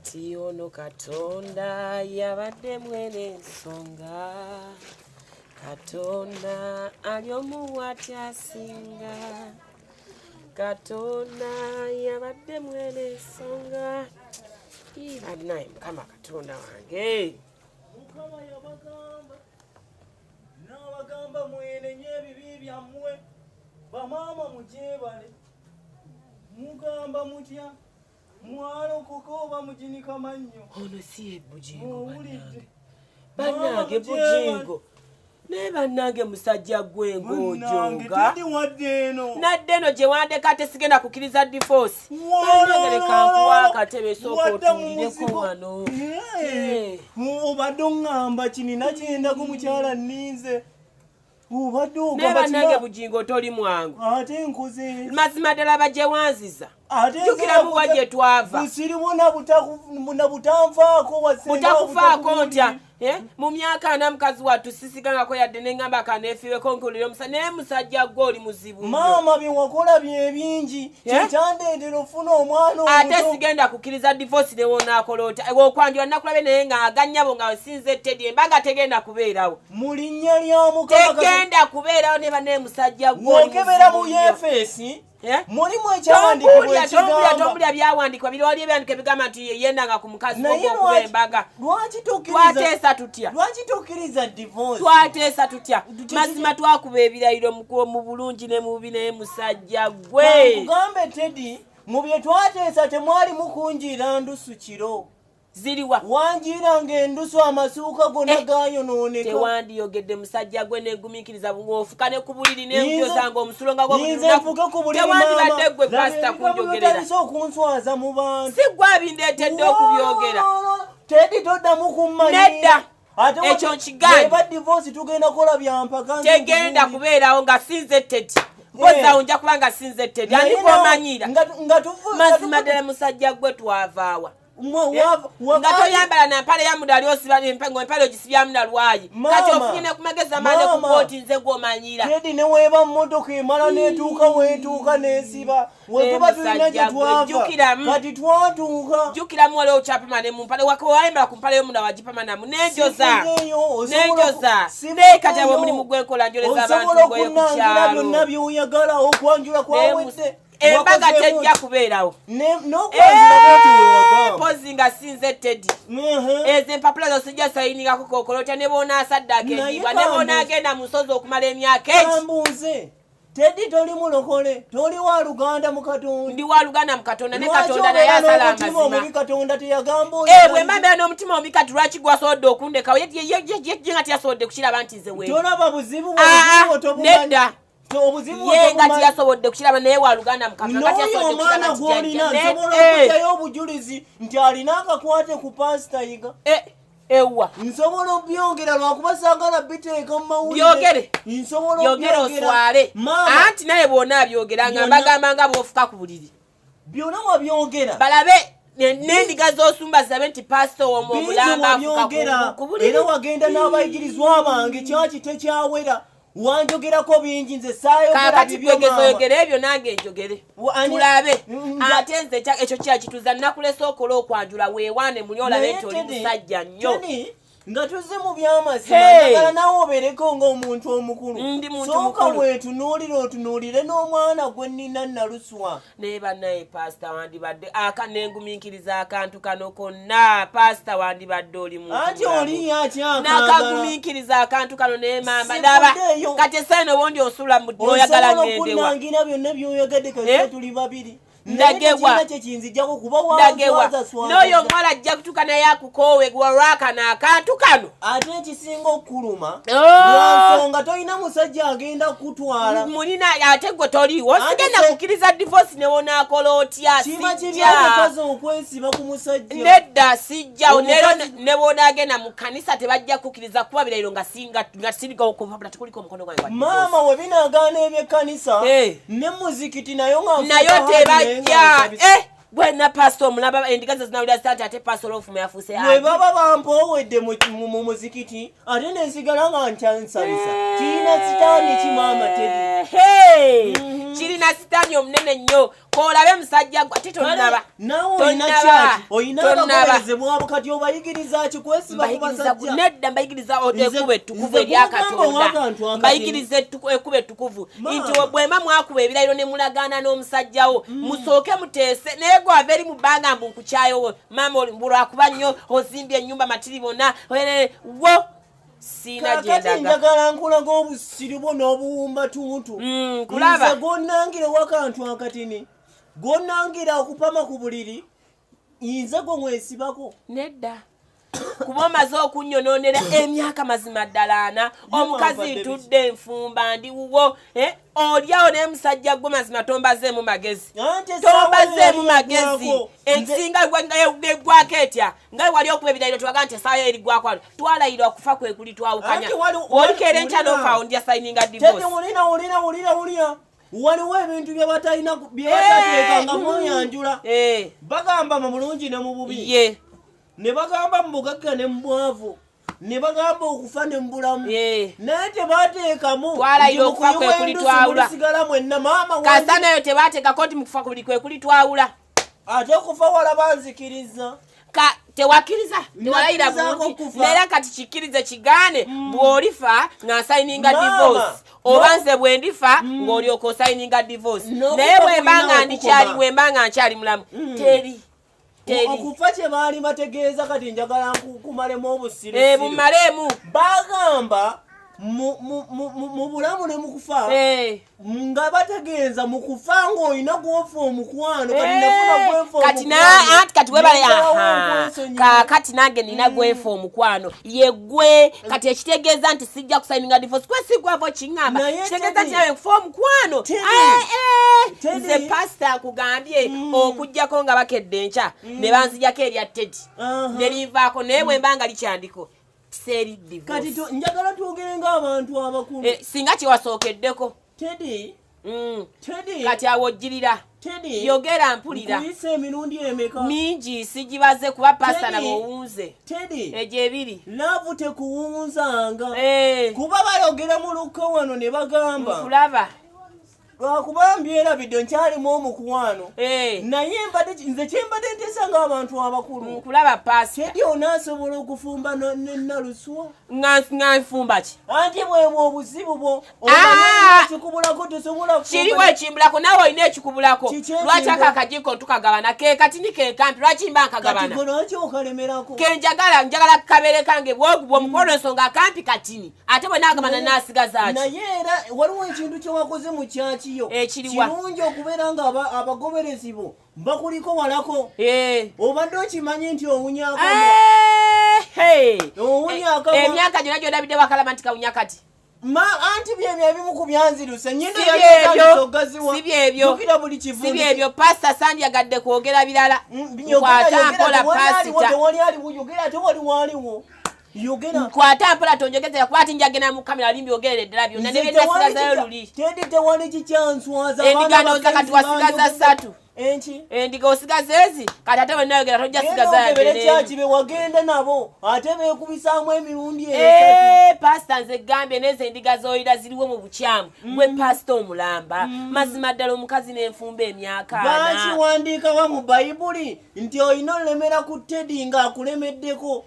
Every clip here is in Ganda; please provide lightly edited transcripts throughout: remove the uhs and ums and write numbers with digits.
Tiono Katonda yabadde mwene ensonga Katonda alyomuwati asinga Katonda yabadde mwene ensonga Naye Mukama Katonda wange Mukama yabagamba n'abagamba mwenenye ebibi byammwe bamaama mukyebale mugamba mutya mwalokoka oba muginika mannyo ono si ye Bujingo bannange Bujingo naye bannange musajja gw'engoojonga nadde eno gye wandeka tesigenda kukkiriza divorce bannange leka nkuwa akatebe sooka otuulireko wano obadde oŋŋamba kinina kyendako mukyala nninze naye bannange Bujingo toli mwangu ate nkoze mazima ddala bajje wanziza jjukira muwa gye twava busirimu na butanfaako butakufaako ntya mu myaka 4 mukazi wattu sisigangako yadde neŋŋamba akaneefiweko nkulire omusa naye musajja gwe oli muzibu maama bye wakola bye bingi kyekyandeetera ofuna omwana omuto ate sigenda kukkiriza divorce ne wonaakola ota okwanjula nakulabe naye nga agannyabo nga wesinze Teddy embaga tegenda kubeerawo mu linnya lya Mukama tegenda kubeerawo ne bannaye musajja gwe wokebera mu yefeesi mulimu ekyawandiikibwa ekigamba tombulya byawandikibwa biri wali ebyandika ebigamba nti yendanga ku mukazi okuba embaga twateesa tutya twateesa tutya mazima twakuba ebirayiro mu bulungi ne mubi naye musajja gwe kugambe Teddy mu bye twateesa temwali mukunjira ndusu kiro ziriwa wanjiranga endusu amasuuka gonna gayonooneka tewandiyogedde musajja gwe negumiikiriza bung'ofuka ne ku buliri nenjozanga omusulo nga gwewandibadde gwe pasita kunjogerera okunswaza mu bantu si gwe abindeetedde okubyogera Teddy toddamu kummanya nedda ekyo nkiganye divorce tugenda kola byampaka tegenda kubeerawo nga sinze Teddy bozaawo nja kuba nga sinze Teddy ani gw'omanyira mazima ddala musajja gwe twavaawa nga toyambala na mpale ya mudali osiba empale ogisibyamu na lwayi kati ofunye ne kumagezi amaanyi ku kooti nze gw'omanyira Teddy ne weeba mmotoka emala n'etuuka weetuuka n'esiba wetuba tulina gye twava kati twatuuka jjukiramu waliwo kyapima ne mu mpale wayambala ku mpale y'omunda wagipamanamu nenjoza naye kati abo omulimu gwenkola njoleza abantu gweyo ku kyalo byonna byoyagala okwanjula kwawedde embaga tejja kubeerawo pozi nga sinze Teddy ezo empapula zosijja sayiningako kokolotya ne boonaasaddaaka endiibwa ne boonagenda mu nsozi okumala emyaka eki Teddy toli mulokole toli wa Luganda mu Katonda ndi wa Luganda mu Katonda ne Katonda naye asala amazima Katonda teyagamba bwe mbambeera n'omutima omubi kati lwaki gwasobodde okundekawo ye nga tiyasobodde kukiraba nti nze weeri tolaba buzibu nedda ye nga tiyasobodde kukiraba naye wa Luganda mu Katonda omwana gw'olina nsobola okujjayo obujulizi nti alina akakwate ku pasita yiga ewa nsobola obyogera lwakuba saagala biteeka mu mawulire byogere byogere oswale anti naye boona abyogera nga mbagamba nga bw'ofuka ku buliri byonna wabyogera balabe n'endiga z'osumba zabe nti pasito omulamba afuka ku buliri era wagenda n'abayigirizwa bange kyaki tekyawera wanjogerako bingi nze saayogera bibyogezoyogera ebyo nange njogere tulabe ate nze ekyo kyakituza nakulesa okola okwanjula weewaane muli olabe nti oli musajja nnyo nga tuze mu by'amazima njagala nawe obeereko ng'omuntu omukulu ndi muntu sooka mukulu weetunuulire otunuulire n'omwana gwe nnina naluswa naye bannaye pasita wandibadde nengumiikiriza akantu kano konna pasita wandibadde oli muntu anti oli nakagumiikiriza akantu kano naye mamba ndaba kati esaino bondi osula noyagala ngendewa okunnangira byonna byoyagadde kase tuli babiri ndagewa n'oyo omuwala ajja kutuuka naye akukoowe gwolwakano akantu kano ate ekisinga okukuluma lwansonga tolina musajja agenda kukutwala mulina ate gwe toliiwo sigenda kukkiriza divorce ne wonaakola otya kiba kibyakazi okwesiba ku musajja nedda sijjawo neero ne bonaagenda mu kanisa tebajja kukkiriza kuba birayiro nga sirigaokupapula tekuliko omukono gwange maama we binaagaana ebyekkanisa ne muzikiti nayo nga tebajja bwena pastor mulaba endigaza zinawulira start ate pastor ofuma yafuse we baba bampowedde mu muzikiti ate nensigala nga nkyansabisa kirina sitaani kimama Teddy kirina sitaani omunene nnyo koolabe musajja ate tonnaba nawe olina kyaki olina abagoberezebwabo kati obayigiriza ki kwesiba ku basajja nedda mbayigiriza ekkuba ettukuvu eryakatonda mbayigiriza ekkuba ettukuvu nti bwema mwakuba ebirayiro ne mulagaana n'omusajjawo musooke muteese naye gwe ava eri mu bbanga mbu nkukyayowo maama bulwakuba nnyo ozimbye ennyumba matiribona wo siina kati njagala nkulaga obusiri bwo n'obuwumba tuntu nze gonnangira wakantu akatini gonnangira okupama ku buliri nze gwe mwesibako nedda kuba omaze okunnyonoonera emyaka mazima ddala ana omukazi ntudde enfumba ndi wuwo olyawo naye musajja gwe mazima tombazeemu magezi ensinga egwako etya nga wali okuba ebirayiro twaga nti esaawa erigwakwalo twalayira okufa kwe kuli twawukanya olikeera enkya n'ofaawo ndya sayininga divorce wulira waliwo ebintu byebatalina byebatateekanga mweyanjula bagamba mu bulungi ne mu bubi ne bagamba mu bugagga ne mu bwavu ne bagamba okufa ne mu bulamu naye tebateekamu twalayira okufa kwe kuli twawula sigala mwenna maama kasa nayo tebateekako nti mukufa kwe kuli twawula ate okufa walaba nzikiriza tewakkiriza tewalayira bulungi naera kati kikkirize kigaane bw'olifa ng'asayininga divorce oba nze bwe ndifa ng'olyoka osayininga divorce naye bwembanga nkyali mulamu teri okufa kye baali bategeeza kati njagala kumalemu obusirusiru bumalemu bagamba mu bulamu ne mukufa nga bategeeza mu kufa ng'olina gwofa omukwano kati kati nange nina gwefa omukwano yegwe kati ekitegeeza nti sijja kusayininga divorce kwesigwavo kiŋŋamba kitegeeza nti nawe nkufa omukwano nze pasita akugambye okugjako nga bakedde enkya ne banzijako erya Teddy ne linvaako naye bwe mbanga likyandiko seri divorce kati njagala twogere ng'abantu abakulu singa kyewasookeddeko Teddy kati awo ojjirira yogera mpulira nkuyise emirundi emeka mingi sigibaze kuba pasita nabo owunze egyo ebiri laavu tekuwunzanga kuba bayogera mu lukka wano ne bagamba nkulaba lwakuba mbyerabidde nkyalimu omukwano naye nze kyembadde nteesa ng'abantu abakulu nkulaba pasita Teddy onaasobola okufumba nenaluswa nga nfumba ki anti bwebwe obuzibu bwo ekikubulako tosobola kiriwo ekimbulako naawe olina ekikubulako lwaki ako akajiiko ntukagabana ke kati ni kenkampi lwaki mba nkagabana lwaki okalemerako njagala kabeere kange bwogubwa omukono ensonga akampi katini ate bwe naagabana naasigazaaki naye era waliwo ekintu kyewakoze mu kyakiyo kirungi okubeera nga abagoberezi bo bakuliko walako obadde okimanyi nti owunyakamo emyaka gyonna gyondabidde wakalaba nti kawunya kati anti byebyo ebimu ku byanziruse sibyebyo pasita sandyagadde kwogera birala kwata mpola pasita tewali aliwo yogera ate wali waliwo nkwata mpola tonjogezera kuba ati njagenda mu kamera limbi ogerere ddala byonna ne byennasigazayo luli tewali kikyanswaza endiganooza kati wasigaza 3 endiga osigaza ezi kati ate bwenayogera tojja sigazayakibe wagenda nabo ate beekubisaamu emirundi pasita nze gambye neze endiga zoyira ziriwo mu bukyamu gwe pasita omulamba mazima ddala omukazi n'enfumba emyaka bakiwandiikawa mu bayibuli nti olina olemera ku Teddy ng'akulemeddeko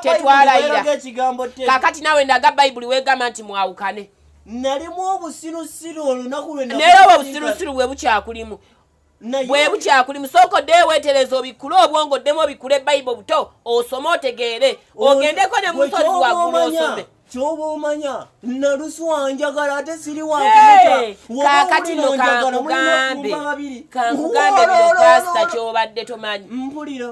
tetwalayira kakati naawe ndaga bayibuli weegamba nti mwawukane nalimu obusirusiru olunaku naye oba obusirusiru bwe bukyakulimu bwe bukyakulimu sooka oddeyo weetereza obikkule obwongo oddemu obikkule bayibuli buto osome otegeere ogendeko ne musozi waggulu osome kyoba omanya naluswa njagala ate siri kakati no kankugambe bino pasita kyobadde tomanyi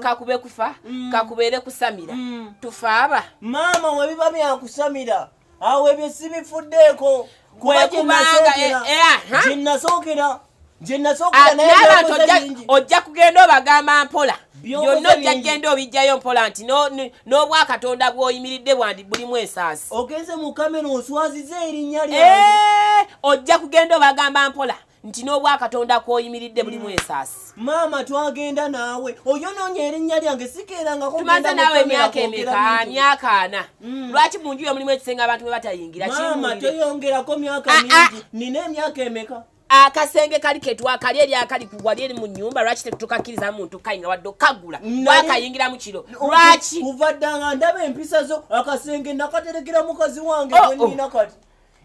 kakube kufa kakubeere kusamira tufaaba maama webiba byakusamira awo ebyo sibifuddeeko kuba gyenasookera naye ojja kugenda obagamba mpola byonna ojja kugenda obijjayo mpola nti n'obwakatonda bw'oyimiridde bwandi bulimu ensaasi ogenze mu kamera oswaziza erinnya lyange ojja kugenda obagamba mpola nti n'obwakatonda k'oyimiridde bulimu ensaasi. Maama twagenda naawe oyonoonya erinnya lyange sikeerangako. Tumaze naawe emyaka emeka? Myaka 4. Lwaki mu nju yo mulimu ekisenga abantu bwe batayingira? Maama toyongerako myaka mingi. Nina emyaka emeka? Akasenge kali ketwakali eri akali kugwali eri mu nnyumba lwaki tetukakkiriza muntu kayinga wadde okagula wakayingira mu kiro lwaki uvaddanga ndaba empisa zo akasenge nakaterekera mukazi wange gwenina kati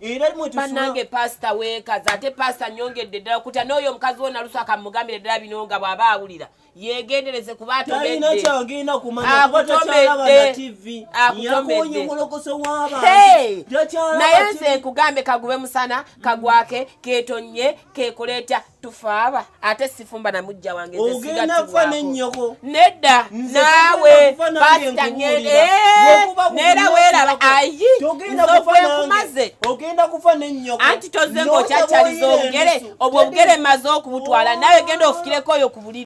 era bannange pasita weekaza ate pasita nyongedde ddala kutya n'oyo omukazi wo naluso akamugambira ddala bino nga bw'aba awulira yegendereze kuba atomedde kyagenda kumanya kuba takyalaba na TV yakonye mulokoso w'abantu naye nze nkugambe kagube musana kagwake ketonye kekoleeta tufaaba ate sifumba na mujja wange nze ogenda kufa n'ennyoko nedda naawe pasita neera weeraba ayi nzokwe ogenda kufa n'ennyoko anti toze ng'okyakyaliza obugere obwo obugere maze okubutwala nawe genda ofukireko oyo ku buliri